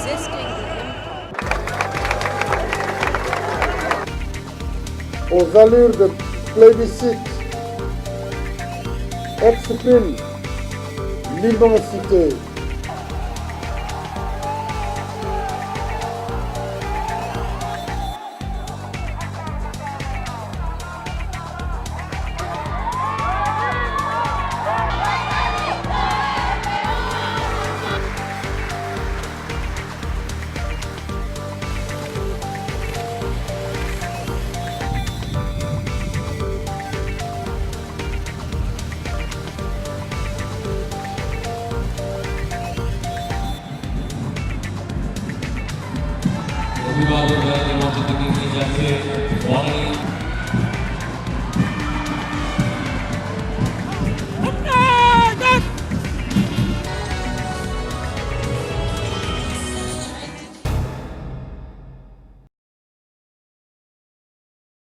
resisting the impulse. Aux allures de plébiscite, exprime l'immensité. অভিভাবকরা মঞ্চ থেকে নিয়ে যাচ্ছে